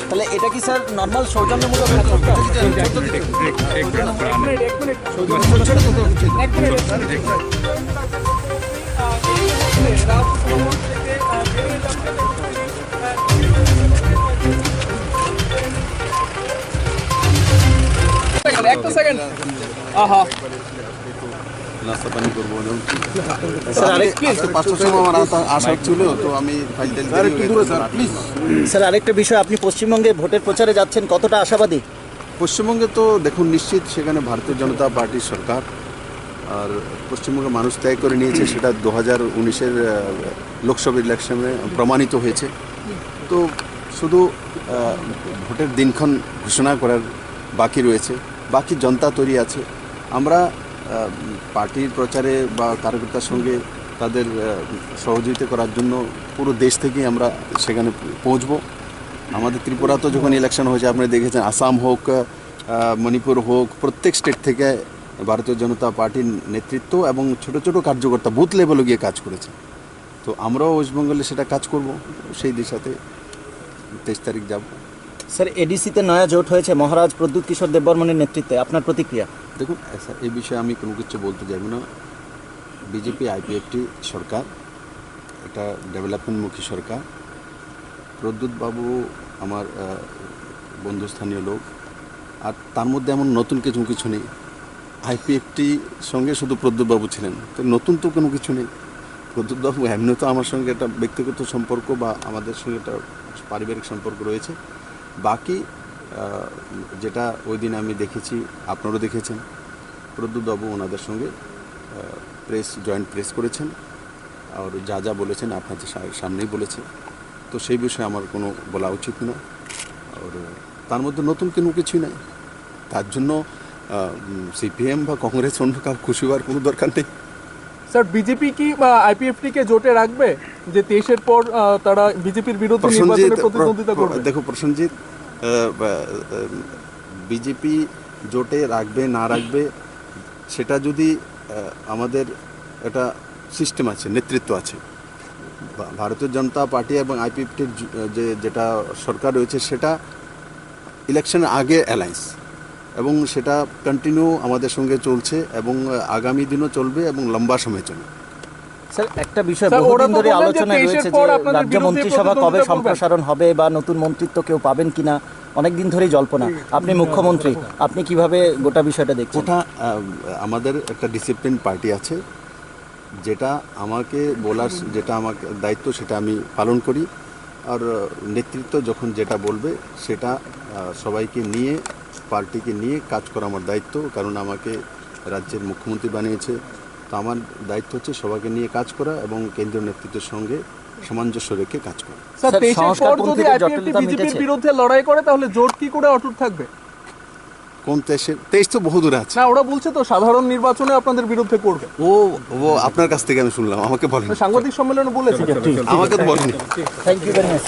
তাহলে এটা কি স্যার নর্মাল সৌজন্যমূলক একটা সেকেন্ড আহা নাস্তা পানি করবো পাঁচটার সময় আমার আসা ছিল, তো আমি স্যার আরেকটা বিষয়, আপনি পশ্চিমবঙ্গে ভোটের প্রচারে যাচ্ছেন, কতটা আশাবাদী? পশ্চিমবঙ্গে তো দেখুন নিশ্চিত সেখানে ভারতীয় জনতা পার্টির সরকার, আর পশ্চিমবঙ্গে মানুষ ত্যাগ করে নিয়েছে, সেটা 2019-এর লোকসভা ইলেকশনে প্রমাণিত হয়েছে। তো শুধু ভোটের দিনক্ষণ ঘোষণা করার বাকি রয়েছে, বাকি জনতা তৈরি আছে। আমরা পার্টির প্রচারে বা কার্যকর্তার সঙ্গে তাদের সহযোগিতা করার জন্য পুরো দেশ থেকেই আমরা সেখানে পৌঁছবো। আমাদের ত্রিপুরাতেও যখন ইলেকশন হয়েছে আপনারা দেখেছেন, আসাম হোক, মণিপুর হোক, প্রত্যেক স্টেট থেকে ভারতীয় জনতা পার্টির নেতৃত্ব এবং ছোট ছোট কার্যকর্তা বুথ লেভেলে গিয়ে কাজ করেছে। তো আমরাও ওয়েস্টবেঙ্গলে সেটা কাজ করব, সেই দিশাতে 23 তারিখ যাব। স্যার এডিসিতে নয়া জোট হয়েছে মহারাজ প্রদ্যুৎ কিশোর দেববর্মনের নেতৃত্বে, আপনার প্রতিক্রিয়া? দেখুন স্যার, এই বিষয়ে আমি কোনো কিছু বলতে চাইব না। বিজেপি আইপিএফটি সরকার, এটা ডেভেলপমেন্টমুখী সরকার। প্রদ্যুৎ বাবু আমার বন্ধুস্থানীয় লোক, আর তার মধ্যে এমন নতুন কিছু নেই। আইপিএফটি সঙ্গে শুধু প্রদ্যুৎ বাবু ছিলেন, তো নতুন তো কোনো কিছু নেই। প্রদ্যুৎ বাবু এমনি তো আমার সঙ্গে একটা ব্যক্তিগত সম্পর্ক বা আমাদের সঙ্গে একটা পারিবারিক সম্পর্ক রয়েছে। বাকি যেটা ওই দিন আমি দেখেছি, আপনারাও দেখেছেন, প্রদ্যুৎ বাবু ওনাদের সঙ্গে জয়েন্ট প্রেস করেছেন, আর যা যা বলেছেন আপনাদের সামনেই বলেছে। তো সেই বিষয়ে আমার কোনো বলা উচিত না, আর তার মধ্যে নতুন কোনো কিছুই নাই। তার জন্য সিপিএম বা কংগ্রেস অন্য কাউ খুশি হওয়ার কোনো দরকার নেই। স্যার বিজেপি কি আইপিএফটি কে জোটে রাখবে, যে 23-এর পর তারা বিজেপির বিরুদ্ধে নির্বাচনে প্রতিদ্বন্দ্বিতা করবে? দেখো প্রসেনজিৎ, বিজেপি জোটে রাখবে না রাখবে সেটা যদি আমাদের একটা সিস্টেম আছে, নেতৃত্ব আছে। ভারতীয় জনতা পার্টি এবং আইপিএফটির যেটা সরকার রয়েছে সেটা ইলেকশনের আগে অ্যালায়েন্স, এবং সেটা কন্টিনিউ আমাদের সঙ্গে চলছে এবং আগামী দিনও চলবে এবং লম্বা সময় চলবে। স্যার একটা বিষয় বহুদিন ধরে আলোচনায় রয়েছে যে রাজ্য মন্ত্রিসভা কবে সম্প্রসারণ হবে বা নতুন মন্ত্রিত্ব কেউ পাবেন কিনা, অনেকদিন ধরেই জল্পনা। আপনি মুখ্যমন্ত্রী, আপনি কিভাবে গোটা বিষয়টা দেখছেন? ওটা আমাদের একটা ডিসিপ্লিন পার্টি আছে, যেটা আমাকে বলার, যেটা আমাকে দায়িত্ব সেটা আমি পালন করি, আর নেতৃত্ব যখন যেটা বলবে সেটা সবাইকে নিয়ে, পার্টিকে নিয়ে কাজ করা আমার দায়িত্ব। কারণ আমাকে রাজ্যের মুখ্যমন্ত্রী বানিয়েছে, তো আমার দায়িত্ব হচ্ছে সবাইকে নিয়ে কাজ করা এবং কেন্দ্রীয় নেতৃত্বের সঙ্গে সামঞ্জস্য রেখে কাজ করা। স্যার 23-এর পর যদি আইপিএফটি বিজেপির বিরুদ্ধে লড়াই করে তাহলে জোট কি করে অটুট থাকবে? কোন 23 তো বহু দূরে আছে। না, ওরা বলছে তো সাধারণ নির্বাচনে আপনাদের বিরুদ্ধে করবে। ও আপনার কাছ থেকে আমি শুনলাম, আমাকে বলেন। সাংবাদিক সম্মেলনে বলেছে। আমাকে তো বলেনি। Thank you very much.